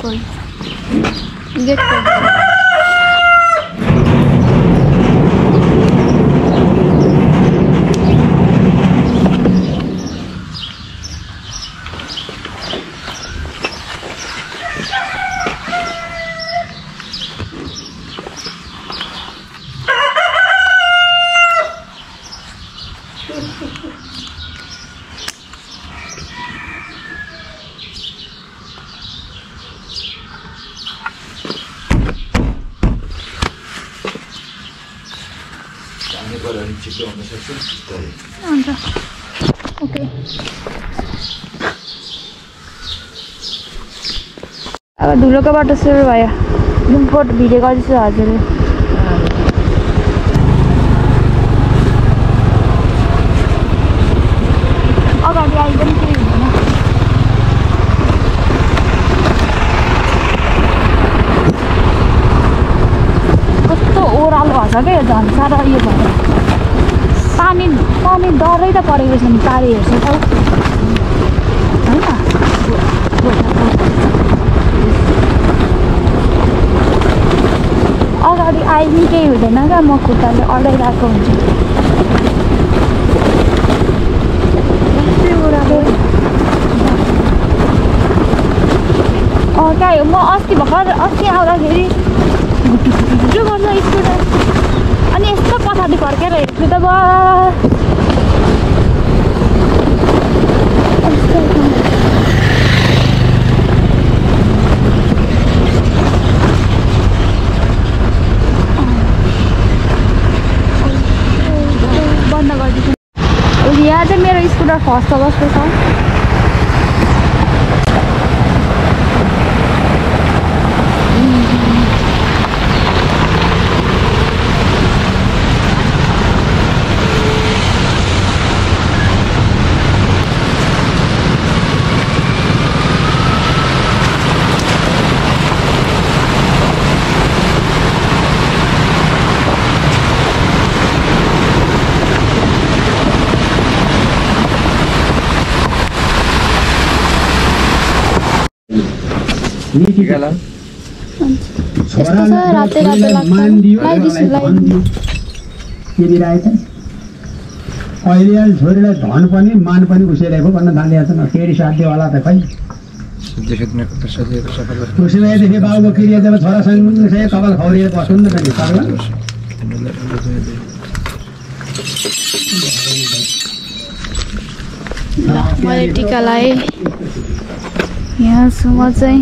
खोल गेट खोल अन्त ओके अब धुलोको बाटो सुरु भयो जुन फोटो भिडियो गर्दैछु हजुरले अगाडि आइ पनि केही हुँदैन कस्तो ओह्रालो भएको छ क्या यो झन् साह्रो यो भयो पानी डरै त परेको छ नि पारी हेर्छ त होइन अगाडि आइ नि केही हुँदैन क्या म खुट्टाले अडाइरहेको हुन्छ क्या म अस्ति आउँदाखेरि घुटु गर्छ स्कुटर अनि यस्तो पछाडि फर्केर हेर्छु त बन्द गरिदिन्छु यहाँ चाहिँ मेरो स्कुटर फर्स्ट अवस्था छ अहिले छोरीलाई धन पनि मान पनि उसिरहेको भन्न थालिएको छ न फेरि साध्यवाला त खै उसैदेखि बाबुको क्रिया जब छोरासँग कपाल खौरिएर बस्नु न त मैले टिका लगाएँ यहाँसम्म चाहिँ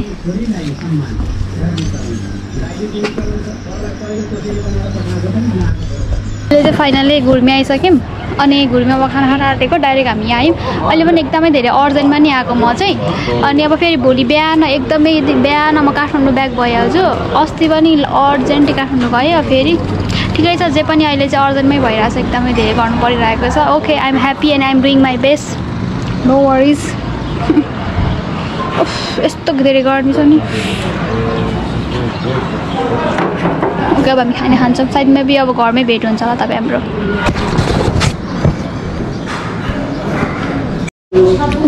अहिले चाहिँ फाइनली घुर्मी आइसक्यौँ अनि घुर्मीमा अब खाना आँटेको डाइरेक्ट हामी यहाँ आयौँ अहिले पनि एकदमै धेरै अर्जेन्टमा नि आएको म चाहिँ अनि अब फेरि भोलि बिहान एकदमै बिहान म काठमाडौँ ब्याक भइहाल्छु अस्ति पनि अर्जेन्टै काठमाडौँ गएँ फेरि ठिकै छ जे पनि अहिले चाहिँ अर्जेन्टमै भइरहेको छ एकदमै धेरै गर्नु परिरहेको छ okay I am happy and I am doing my best no worries यस्तो धेरै गर्मी छ नि ओके अब हामी खाना खान्छौँ सायद मेबी अब घरमै भेट हुन्छ होला तपाईँ हाम्रो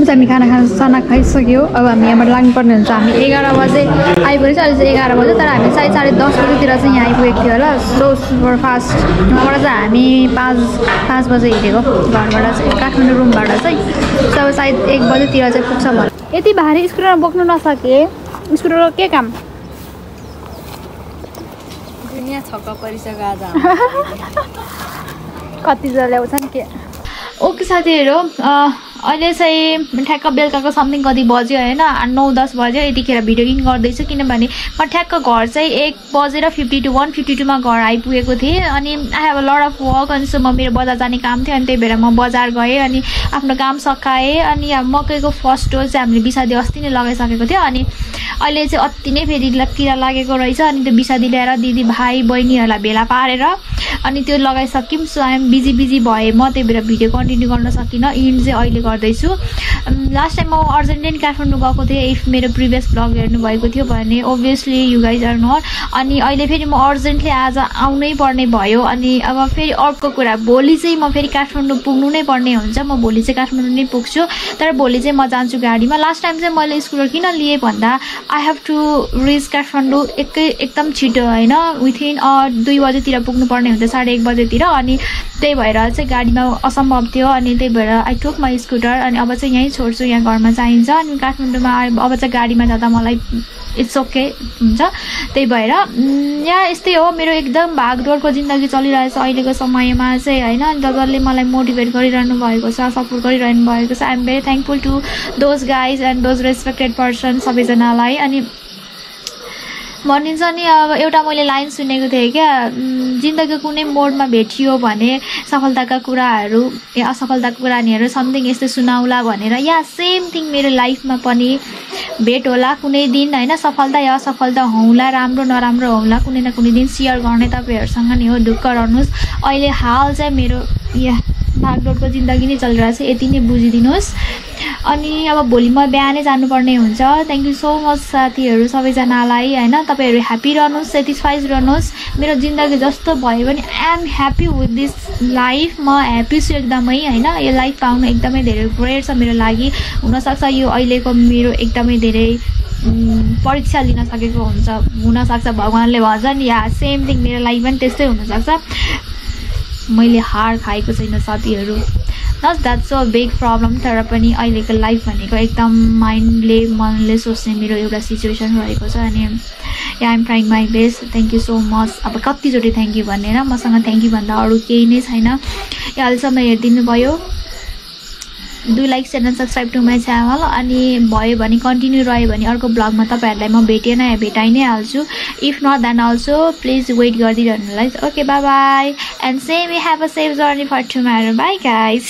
हामी खाना खाइसक्यो अब हामी यहाँबाट लाग्नुपर्ने हुन्छ हामी 11 बजे आइपुगेको अहिले चाहिँ 11 बजे तर हामी सायद 10:30 बजेतिर चाहिँ यहाँ आइपुगेको थियो होला सो सुपर फास्ट यहाँबाट चाहिँ हामी 5 बजे हिँडेको घरबाट चाहिँ काठमाडौँ रुमबाट चाहिँ अब सायद 1 बजेतिर चाहिँ पुग्छ होला यति भारी स्कुटर बोक्नु नसके स्कुटरको के काम दुनियाँ छक्क परिसक्यो आज कति जले ल्याउँछन् के ओके साथीहरू अहिले चाहिँ ठ्याक्क बेलुकाको समथिङ कति बज्यो होइन 9-10 बज्यो यतिखेर भिडियो एडिटिङ गर्दैछु किनभने म ठ्याक्क घर चाहिँ 1:52 1:52मा घर आइपुगेको थिएँ अनि I have a lot of work अनि सो म मेरो बजार जाने काम थियो अनि त्यही भएर म बजार गएँ अनि आफ्नो काम सकाएँ अनि मकैको फर्स्ट डोज चाहिँ हामीले बिसादी अस्ति नै लगाइसकेको थियो अनि अहिले चाहिँ अति नै फेरि किरा लागेको रहेछ अनि त्यो बिसादी ल्याएर दिदी भाइ बहिनीहरूलाई भेला पारेर अनि त्यो लगाइसक्यौँ। सो आइ एम बिजी भएँ म, त्यही भएर भिडियो कन्टिन्यू गर्न सकिनँ। इन्ड चाहिँ अहिले गर्दैछु। लास्ट टाइम म अर्जेन्टिना काठमाडौँ गएको थिएँ। इफ मेरो प्रिभियस ब्लग हेर्नुभएको थियो भने obviously you guys are not. अनि अहिले फेरि म अर्जेन्टली आज आउनै पर्ने भयो। अनि अब फेरि अर्को कुरा, भोलि चाहिँ म फेरि काठमाडौँ पुग्नु नै पर्ने हुन्छ। म भोलि चाहिँ काठमाडौँ नै पुग्छु, तर भोलि चाहिँ म जान्छु गाडीमा। लास्ट टाइम चाहिँ मैले स्कुटर किन लिएँ भन्दा I have to reach Kathmandu एकदम छिटो होइन, विथिन 2 बजेतिर पुग्नुपर्ने हुन्छ, 1:30 बजेतिर। अनि त्यही भएर चाहिँ गाडीमा असम्भव थियो। अनि त्यही भएर आई टुक माई स्कुटर। अनि अब चाहिँ यहीँ छोड्छु, यहाँ घरमा चाहिन्छ। अनि काठमाडौँमा अब चाहिँ गाडीमा जाँदा मलाई इट्स ओके हुन्छ। त्यही भएर यहाँ यस्तै हो, मेरो एकदम भागदौडको जिन्दगी चलिरहेछ अहिलेको समयमा चाहिँ होइन। अनि जसले मलाई मोटिभेट गरिरहनु भएको छ, सपोर्ट गरिरहनु भएको छ, I am very thankful to those guys and those respected person सबैजनालाई। अनि भनिन्छ नि अब एउटा मैले लाइन सुनेको थिएँ क्या, जिन्दगीको कुनै मोडमा भेटियो भने सफलताका कुराहरू असफलताका कुराहरू समथिङ यस्तै सुनाउला भनेर। या सेम थिङ मेरो लाइफमा पनि भेट होला कुनै दिन होइन, सफलता या असफलता हौला, राम्रो नराम्रो हौला, कुनै न कुनै दिन सेयर गर्ने तपाईँहरूसँग नि हो। ढुक्क रहनुहोस्, अहिले हाल चाहिँ मेरो भागदौडको जिन्दगी नै चलिरहेछ, यति नै बुझिदिनुहोस्। अनि अब भोलि म बिहानै जानुपर्ने हुन्छ। थ्याङ्क यू सो मच साथीहरू सबैजनालाई होइन। तपाईँहरू ह्याप्पी रहनुहोस्, सेटिस्फाइड रहनुहोस्। मेरो जिन्दगी जस्तो भयो भने I am happy with this life. म ह्याप्पी छु एकदमै होइन। यो लाइफ पाउनु एकदमै धेरै ग्रेट छ मेरो लागि। हुनसक्छ यो अहिलेको मेरो एकदमै धेरै परीक्षा लिन सकेको हुनसक्छ, भगवान्ले भन्छ नि। या सेम थिङ मेरो लागि पनि त्यस्तै हुनसक्छ। मैले हार खाएको छैन साथीहरू, not that so big problem. तर पनि अहिलेको लाइफ भनेको एकदम मनले सोच्ने मेरो एउटा सिचुएसन रहेको छ। अनि I am trying my best. Thank you so much. अब कतिचोटि थ्याङ्क यू भनेर, मसँग थ्याङ्क यू भन्दा अरू केही नै छैन। अहिलेसम्म हेरिदिनु भयो। Do like share and subscribe to my channel. अनि भयो भने कन्टिन्यू रह्यो भने अर्को ब्लगमा तपाईँहरूलाई म भेटाइ नै हाल्छु। If not then also please wait गरिदिइरहनुलाई। Okay, bye bye and same have a safe journey for tomorrow. Bye guys.